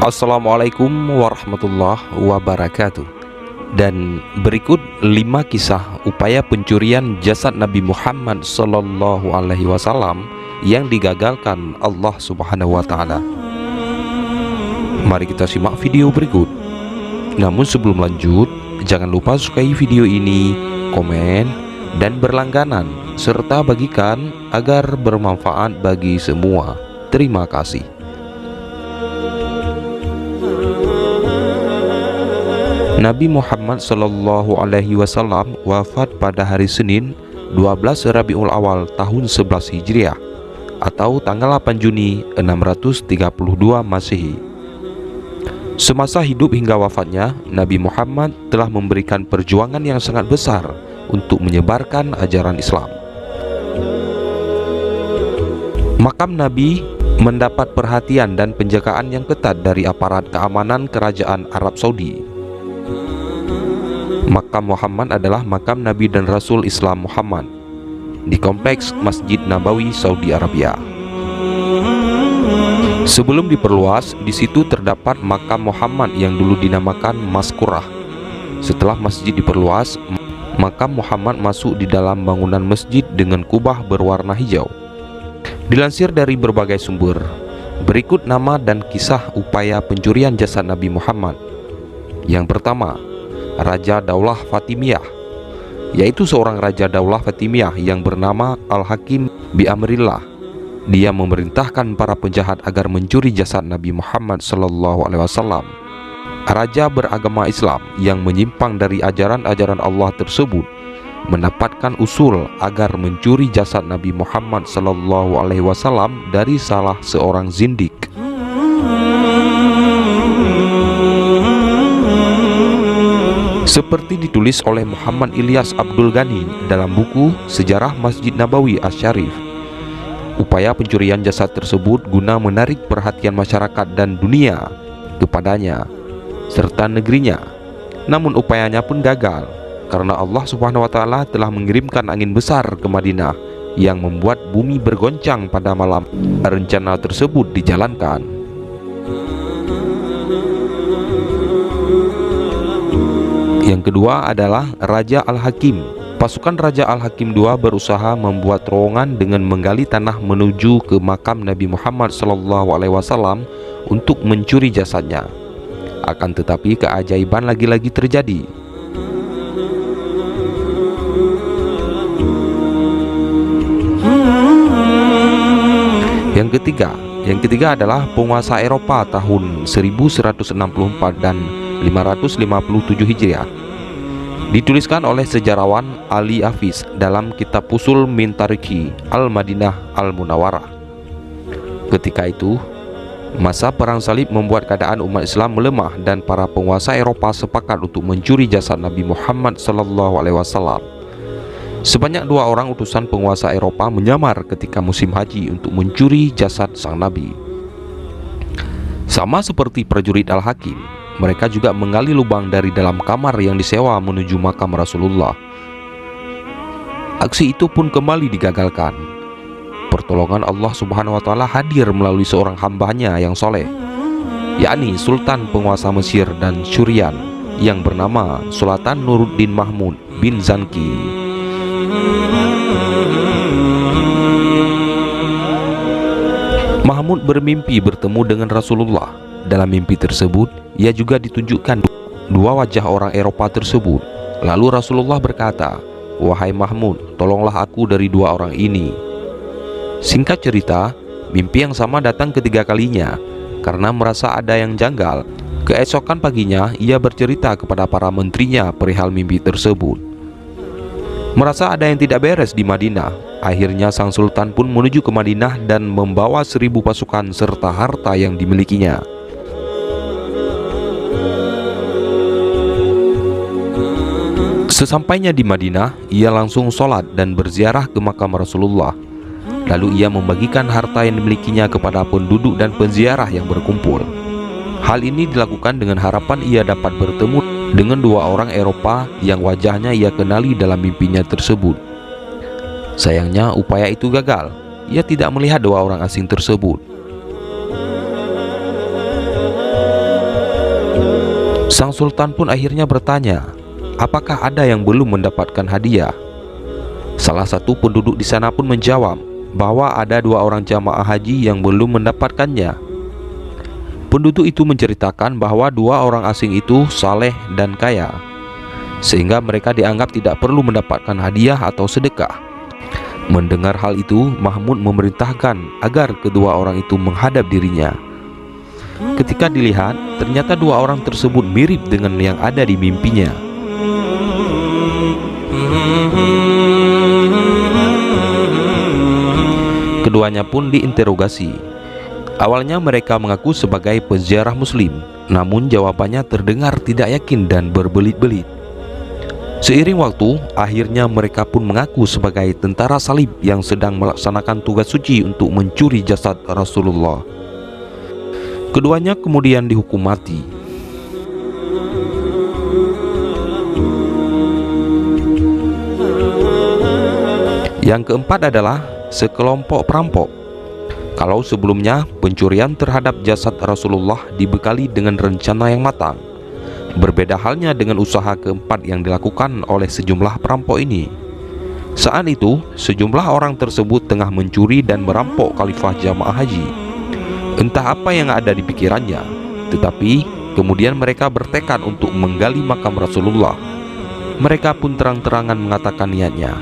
Assalamualaikum warahmatullahi wabarakatuh. Dan berikut 5 kisah upaya pencurian jasad Nabi Muhammad Sallallahu Alaihi Wasallam yang digagalkan Allah Subhanahu Wa Taala. Mari kita simak video berikut. Namun sebelum lanjut, jangan lupa sukai video ini, komen, dan berlangganan, serta bagikan agar bermanfaat bagi semua. Terima kasih. Nabi Muhammad Sallallahu Alaihi Wasallam wafat pada hari Senin 12 Rabiul Awal tahun 11 Hijriah atau tanggal 8 Juni 632 Masehi. Semasa hidup hingga wafatnya, Nabi Muhammad telah memberikan perjuangan yang sangat besar untuk menyebarkan ajaran Islam. Makam Nabi mendapat perhatian dan penjagaan yang ketat dari aparat keamanan kerajaan Arab Saudi. Makam Muhammad adalah makam Nabi dan Rasul Islam Muhammad di kompleks Masjid Nabawi, Saudi Arabia. Sebelum diperluas, di situ terdapat makam Muhammad yang dulu dinamakan Maskurah. Setelah masjid diperluas, makam Muhammad masuk di dalam bangunan masjid dengan kubah berwarna hijau. Dilansir dari berbagai sumber, berikut nama dan kisah upaya pencurian jasad Nabi Muhammad. Yang pertama, Raja Daulah Fatimiyah, yaitu seorang Raja Daulah Fatimiyah yang bernama Al-Hakim bi Amrillah. Dia memerintahkan para penjahat agar mencuri jasad Nabi Muhammad Sallallahu Alaihi Wasallam. Raja beragama Islam yang menyimpang dari ajaran-ajaran Allah tersebut mendapatkan usul agar mencuri jasad Nabi Muhammad Sallallahu Alaihi Wasallam dari salah seorang zindik. Seperti ditulis oleh Muhammad Ilyas Abdul Ghani dalam buku Sejarah Masjid Nabawi Asy-Syarif, upaya pencurian jasad tersebut guna menarik perhatian masyarakat dan dunia kepadanya serta negerinya. Namun upayanya pun gagal karena Allah Subhanahu wa Ta'ala telah mengirimkan angin besar ke Madinah yang membuat bumi bergoncang pada malam rencana tersebut dijalankan. Yang kedua adalah Raja Al-Hakim. Pasukan Raja Al-Hakim II berusaha membuat terowongan dengan menggali tanah menuju ke makam Nabi Muhammad SAW untuk mencuri jasadnya. Akan tetapi keajaiban lagi-lagi terjadi. Yang ketiga adalah penguasa Eropa tahun 1164 dan 557 Hijriah. Dituliskan oleh sejarawan Ali Hafiz dalam kitab Fusul min Tarikhi Al-Madinah Al-Munawwarah. Ketika itu, masa perang salib membuat keadaan umat Islam melemah dan para penguasa Eropa sepakat untuk mencuri jasad Nabi Muhammad SAW. Sebanyak 2 orang utusan penguasa Eropa menyamar ketika musim haji untuk mencuri jasad sang Nabi. Sama seperti prajurit Al-Hakim, mereka juga menggali lubang dari dalam kamar yang disewa menuju makam Rasulullah. Aksi itu pun kembali digagalkan. Pertolongan Allah Subhanahu wa Ta'ala hadir melalui seorang hambanya yang soleh, yakni Sultan penguasa Mesir dan Syurian yang bernama Sultan Nuruddin Mahmud bin Zanki. Mahmud bermimpi bertemu dengan Rasulullah. Dalam mimpi tersebut, ia juga ditunjukkan 2 wajah orang Eropa tersebut. Lalu Rasulullah berkata, "Wahai Mahmud, tolonglah aku dari 2 orang ini." Singkat cerita, mimpi yang sama datang ketiga kalinya. Karena merasa ada yang janggal, keesokan paginya ia bercerita kepada para menterinya perihal mimpi tersebut. Merasa ada yang tidak beres di Madinah, akhirnya sang sultan pun menuju ke Madinah dan membawa 1000 pasukan serta harta yang dimilikinya. Sesampainya di Madinah, ia langsung sholat dan berziarah ke makam Rasulullah. Lalu ia membagikan harta yang dimilikinya kepada penduduk dan penziarah yang berkumpul. Hal ini dilakukan dengan harapan ia dapat bertemu dengan 2 orang Eropa yang wajahnya ia kenali dalam mimpinya tersebut. Sayangnya upaya itu gagal. Ia tidak melihat 2 orang asing tersebut. Sang sultan pun akhirnya bertanya, apakah ada yang belum mendapatkan hadiah? Salah satu penduduk di sana pun menjawab bahwa ada 2 orang jamaah haji yang belum mendapatkannya. Penduduk itu menceritakan bahwa 2 orang asing itu saleh dan kaya, sehingga mereka dianggap tidak perlu mendapatkan hadiah atau sedekah. Mendengar hal itu, Mahmud memerintahkan agar kedua orang itu menghadap dirinya. Ketika dilihat, ternyata 2 orang tersebut mirip dengan yang ada di mimpinya. Keduanya pun diinterogasi. Awalnya mereka mengaku sebagai peziarah muslim, namun jawabannya terdengar tidak yakin dan berbelit-belit. Seiring waktu, akhirnya mereka pun mengaku sebagai tentara salib yang sedang melaksanakan tugas suci untuk mencuri jasad Rasulullah. Keduanya kemudian dihukum mati. Yang keempat adalah sekelompok perampok. Kalau sebelumnya pencurian terhadap jasad Rasulullah dibekali dengan rencana yang matang, berbeda halnya dengan usaha keempat yang dilakukan oleh sejumlah perampok ini. Saat itu, sejumlah orang tersebut tengah mencuri dan merampok khalifah jamaah haji. Entah apa yang ada di pikirannya, tetapi kemudian mereka bertekad untuk menggali makam Rasulullah. Mereka pun terang-terangan mengatakan niatnya.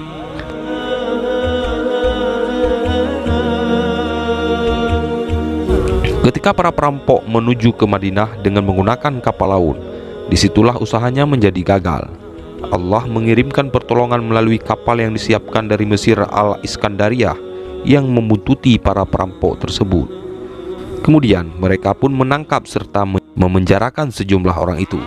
Ketika para perampok menuju ke Madinah dengan menggunakan kapal laut, disitulah usahanya menjadi gagal. Allah mengirimkan pertolongan melalui kapal yang disiapkan dari Mesir Al-Iskandariyah yang membuntuti para perampok tersebut. Kemudian mereka pun menangkap serta memenjarakan sejumlah orang itu.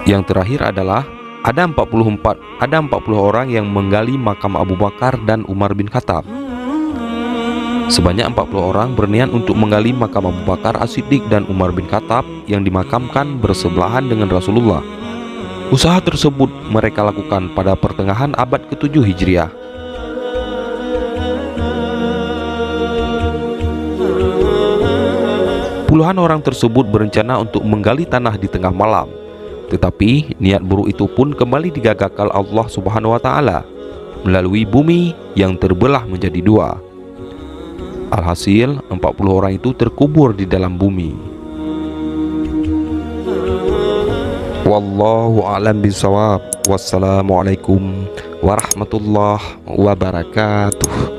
Yang terakhir adalah ada 40 orang yang menggali makam Abu Bakar dan Umar bin Khattab. Sebanyak 40 orang berniat untuk menggali makam Abu Bakar As-Siddiq dan Umar bin Khattab yang dimakamkan bersebelahan dengan Rasulullah. Usaha tersebut mereka lakukan pada pertengahan abad ke-7 Hijriah. Puluhan orang tersebut berencana untuk menggali tanah di tengah malam, tetapi niat buruk itu pun kembali digagalkan Allah Subhanahu wa Ta'ala melalui bumi yang terbelah menjadi 2. Alhasil 40 orang itu terkubur di dalam bumi. Wallahu a'lam bishawab. Wassalamualaikum warahmatullahi wabarakatuh.